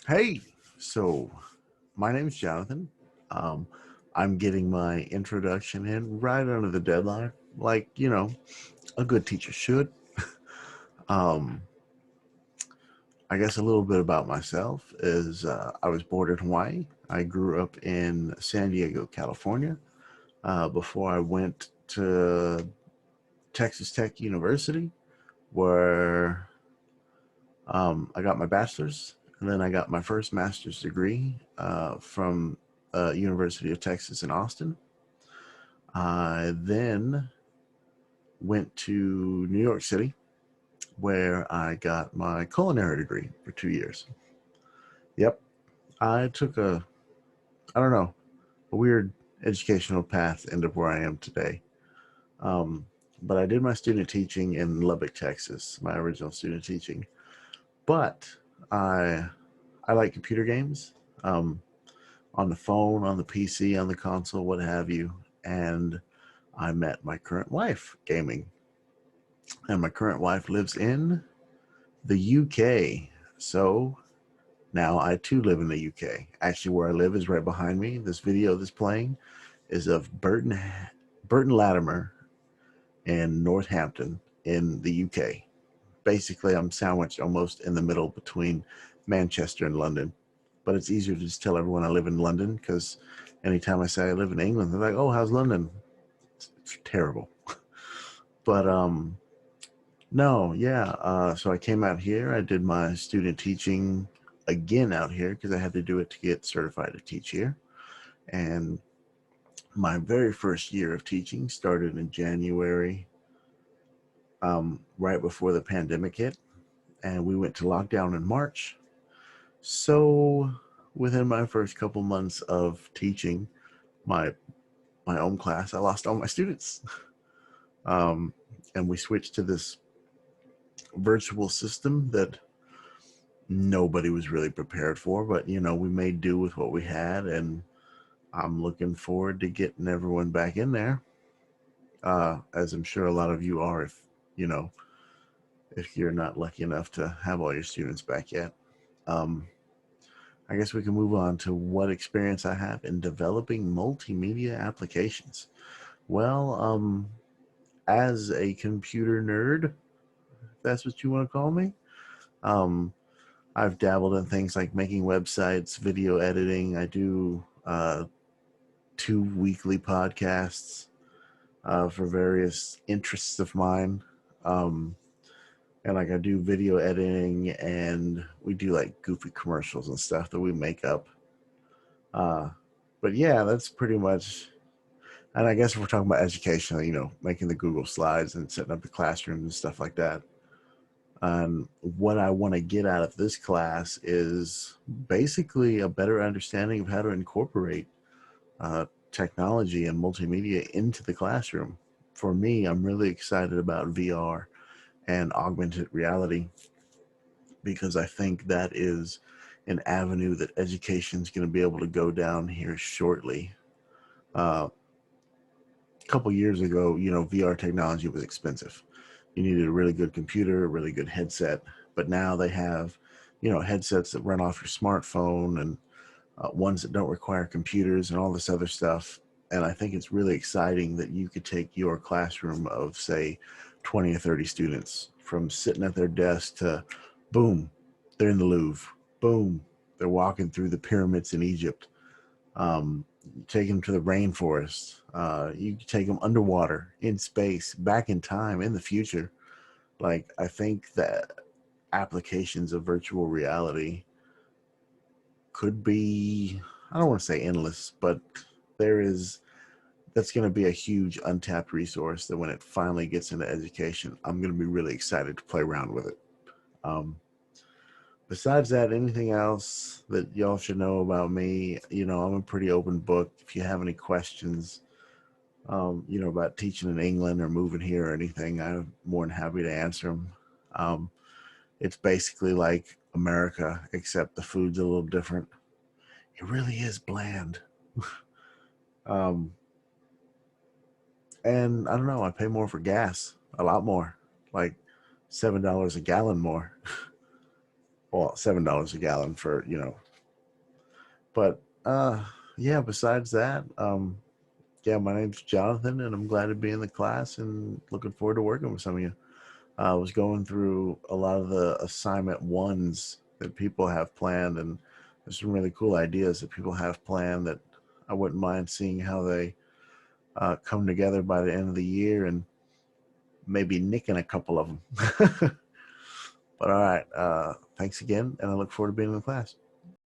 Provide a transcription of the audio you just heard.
Hey, so my name's Jonathan. Um, I'm getting my introduction in right under the deadline, like, a good teacher should. Um, I guess a little bit about myself is I was born in Hawaii. I grew up in San Diego, California, before I went to Texas Tech University, where I got my bachelor's, and then I got my first master's degree from University of Texas in Austin. I then went to New York City, where I got my culinary degree for 2 years. Yep, I took I don't know, a weird educational path to end up where I am today. Um, but I did my student teaching in Lubbock, Texas, my original student teaching. But I I like computer games. Um, on the phone, on the PC, on the console, what have you. And I met my current wife gaming. And my current wife lives in the UK. So now I too live in the UK. Actually, where I live is right behind me. This video that's playing is of Burton Latimer in Northampton in the UK. Basically, I'm sandwiched almost in the middle between Manchester and London. But it's easier to just tell everyone I live in London because anytime I say I live in England, they're like, "Oh, how's London?" It's terrible. But no, yeah. So I came out here. I did my student teaching again out here because I had to do it to get certified to teach here. And my very first year of teaching started in January, right before the pandemic hit, and we went to lockdown in March. So within my first couple months of teaching my my own class, I lost all my students. Um, and we switched to this virtual system that nobody was really prepared for, but we made do with what we had, and I'm looking forward to getting everyone back in there, as I'm sure a lot of you are, you know if you're not lucky enough to have all your students back yet. um, I guess we can move on to what experience I have in developing multimedia applications. Well, as a computer nerd, if that's what you want to call me, um, I've dabbled in things like making websites, video editing. I do 2 weekly podcasts for various interests of mine. Um, and like I do video editing, and we do like goofy commercials and stuff that we make up. Uh, but yeah, that's pretty much. And I guess if we're talking about education, making the Google slides and setting up the classrooms and stuff like that. And what I want to get out of this class is basically a better understanding of how to incorporate technology and multimedia into the classroom. For me, I'm really excited about VR and augmented reality because I think that is an avenue that education is going to be able to go down here shortly. A couple years ago, VR technology was expensive. You needed a really good computer, a really good headset, but now they have, headsets that run off your smartphone, and ones that don't require computers and all this other stuff. And I think it's really exciting that you could take your classroom of, say, 20 or 30 students from sitting at their desk to boom, they're in the Louvre. Boom, they're walking through the pyramids in Egypt. You take them to the rainforest. You take them underwater, in space, back in time, in the future. Like, I think that applications of virtual reality could be, I don't want to say endless, but there is, that's going to be a huge untapped resource that when it finally gets into education, I'm going to be really excited to play around with it. Um, Besides that, anything else that y'all should know about me? I'm a pretty open book. If you have any questions, about teaching in England or moving here or anything, I'm more than happy to answer them. Um, it's basically like America, except the food's a little different. It really is bland. Um, and I don't know, I pay more for gas, a lot more, like $7 a gallon more. well, $7 a gallon for, but yeah, besides that, yeah, my name's Jonathan, and I'm glad to be in the class and looking forward to working with some of you. I was going through a lot of the assignment ones that people have planned, and there's some really cool ideas that people have planned that I wouldn't mind seeing how they come together by the end of the year, and maybe nicking a couple of them. But all right, thanks again, and I look forward to being in the class.